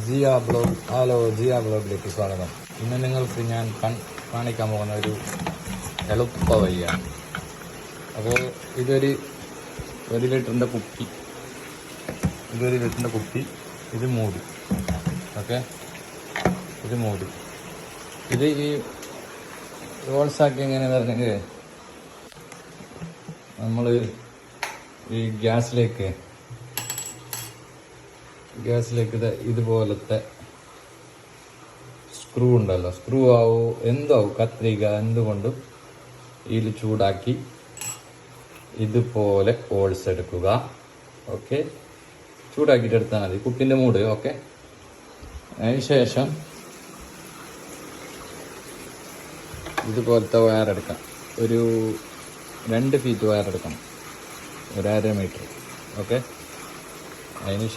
ജിയ ബ്ലോഗിലേക്ക് സ്വാഗതം. ഇന്ന് നിങ്ങൾക്ക് ഞാൻ കാണിക്കാൻ പോകുന്ന ഒരു എളുപ്പ വഴിയാണ്. അപ്പോൾ ഇതൊരു 1 ലിറ്ററിൻ്റെ കുപ്പി, ഇത് മൂടി. ഓക്കെ, ഇത് മൂടി. ഇത് ഈ റോൾസാക്കി എങ്ങനെ പറഞ്ഞെങ്കിൽ നമ്മൾ ഈ ഗ്യാസിലേക്ക് ഇതുപോലത്തെ സ്ക്രൂ ഉണ്ടല്ലോ, സ്ക്രൂ ആവോ എന്താവും, കത്രിക എന്തുകൊണ്ടും ഇതിൽ ചൂടാക്കി ഇതുപോലെ ഹോൾസ് എടുക്കുക. ഓക്കെ, ചൂടാക്കിയിട്ട് എടുത്താൽ മതി കുപ്പിൻ്റെ മൂട്. ഓക്കെ, അതിന് ശേഷം ഇതുപോലത്തെ വയറെടുക്കാം. ഒരു 2 ഫീറ്റ് വയറെടുക്കണം, 1.5 മീറ്റർ. ഓക്കെ, അതിന്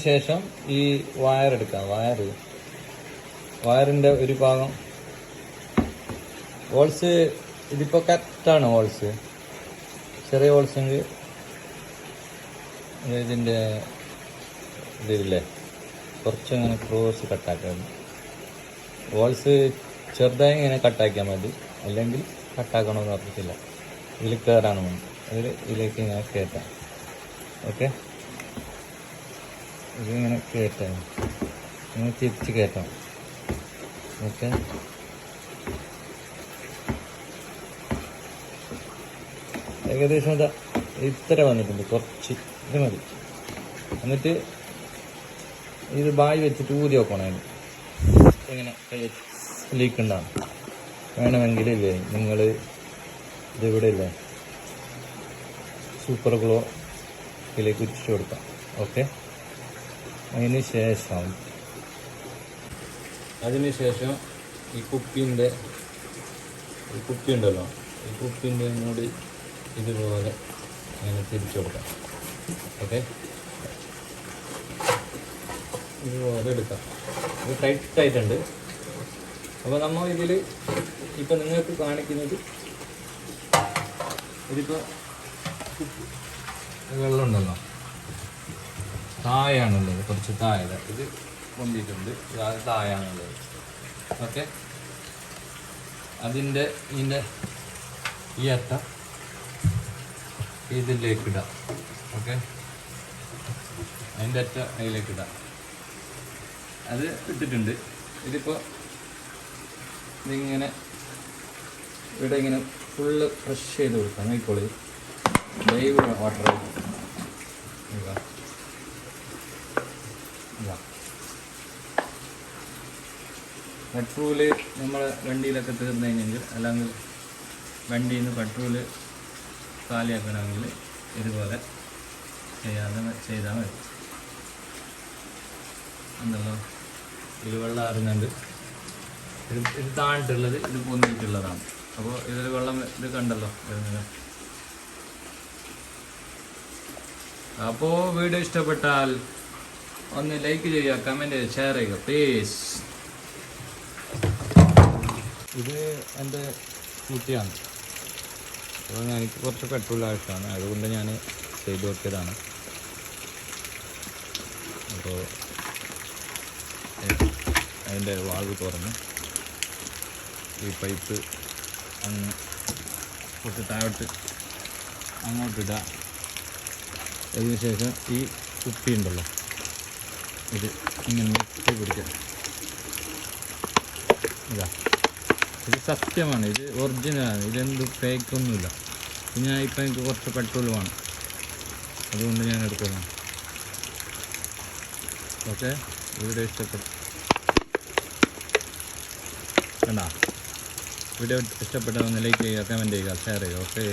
ശേഷം ഈ വയറെടുക്കാം. വയറിൻ്റെ ഒരു ഭാഗം ഹോൾസ് ഇതിപ്പോൾ കറക്റ്റാണ്. ഹോൾസ് ചെറിയ ഹോൾസെങ്കിൽ ഇതിൻ്റെ ഇതില്ലേ കുറച്ചങ്ങനെ ക്രോസ് കട്ടാക്കാം. ഹോൾസ് ചെറുതായി ഇങ്ങനെ കട്ടാക്കിയാൽ മതി, അല്ലെങ്കിൽ കട്ടാക്കണമെന്ന് പറഞ്ഞിട്ടില്ല. ഇതിൽ കയറാണ് വേണം, ഇതിലേക്ക് ഇങ്ങനെ കയറ്റാം. ഓക്കെ, ഇതിങ്ങനെ കയറ്റാം, ഇങ്ങനെ തിരിച്ച് കയറ്റാം. ഓക്കെ, ഏകദേശം ഇത്ര വന്നിട്ടുണ്ട്. കുറച്ച് ഇത് മതി. എന്നിട്ട് ഇത് ബായി വെച്ചിട്ട് ഊതി വെക്കണം. അതിന് ഇങ്ങനെ ലീക്ക് ഉണ്ടാകും. വേണമെങ്കിൽ ഇല്ലേ നിങ്ങൾ ഇതിവിടെ ഇല്ലേ സൂപ്പർ ഗ്ലോ ഇതിലേക്ക് ഉറ്റിച്ച് കൊടുക്കാം. ഓക്കെ, അതിന് ശേഷം ഈ കുപ്പി ഉണ്ടല്ലോ, ഈ കുപ്പിൻ്റെ മൂടി ഇതുപോലെ അങ്ങനെ തിരിച്ചു കൊടുക്കാം. ഓക്കെ, ഇതുപോലെ എടുക്കാം. ഇത് ടൈറ്റായിട്ടുണ്ട്. അപ്പോൾ നമ്മൾ ഇതിൽ ഇപ്പം നിങ്ങൾക്ക് കാണിക്കുന്നത് ഇതിപ്പോൾ വെള്ളം ഉണ്ടല്ലോ, താഴെയാണുള്ളത്, കുറച്ച് താഴെ ഇത് പൊന്തിയിട്ടുണ്ട്, അത് താഴെയാണുള്ളത്. ഓക്കെ, ഇതിൻ്റെ ഈ അറ്റ ഇതിലേക്ക് ഇടാം. ഓക്കെ, അതിൻ്റെ അറ്റ അതിലേക്ക് ഇടാം. അത് ഇട്ടിട്ടുണ്ട്. ഇതിപ്പോൾ ഇതിങ്ങനെ ഇവിടെ ഇങ്ങനെ ഫുള്ള് ഫ്രഷ് ചെയ്ത് കൊടുക്കാം. നോക്കിക്കോളി, ലൈവ് വാട്ടർ പെട്രോള് നമ്മളെ വണ്ടിയിലൊക്കെ തീർന്നു കഴിഞ്ഞെങ്കിൽ, അല്ലെങ്കിൽ വണ്ടിയിൽ നിന്ന് പെട്രോള് കാലിയാക്കണമെങ്കിൽ ഇതുപോലെ ചെയ്താൽ മതി. എന്തല്ലോ ഇത് വെള്ളം അറിഞ്ഞുണ്ട്. ഇത് താഴ്ന്നിട്ടുള്ളത്, ഇത് പൊന്തിയിട്ടുള്ളതാണ്. അപ്പോൾ ഇതിൽ വെള്ളം ഇത് കണ്ടല്ലോ വരുന്നത്. അപ്പോൾ വീഡിയോ ഇഷ്ടപ്പെട്ടാൽ ഒന്ന് ലൈക്ക് ചെയ്യുക, കമൻറ്റ് ചെയ്യുക, ഷെയർ ചെയ്യുക പ്ലീസ്. ഇത് എൻ്റെ കുട്ടിയാണ്. അപ്പോൾ എനിക്ക് കുറച്ച് പെട്രോൾ ആവശ്യമാണ്, അതുകൊണ്ട് ഞാൻ ചെയ്ത് നോക്കിയതാണ്. അപ്പോൾ അതിൻ്റെ വാൾവ് തുറന്ന് ഈ പൈപ്പ് അങ്ങ് കുറച്ച് താഴോട്ട് അങ്ങോട്ടിടുക. അതിനുശേഷം ഈ കുപ്പി ഉണ്ടല്ലോ, ഇത് ഇങ്ങനെ നെറ്റി പിടിക്കുക. ഇത് സത്യമാണ്, ഇത് ഒറിജിനലാണ്, ഇതെന്ത് ഫേക്കൊന്നുമില്ല. പിന്നെ ഇപ്പം എനിക്ക് കുറച്ച് പെട്രോൾ വേണം, അതുകൊണ്ട് ഞാൻ എടുക്കണം. ഓക്കെ, വീഡിയോ ഇഷ്ടപ്പെട്ടു കണ്ടാ? വീഡിയോ ഇഷ്ടപ്പെട്ടാൽ ഒന്ന് ലൈക്ക് ചെയ്യുക, കമൻറ്റ് ചെയ്യുക, ഷെയർ ചെയ്യുക. ഓക്കെ.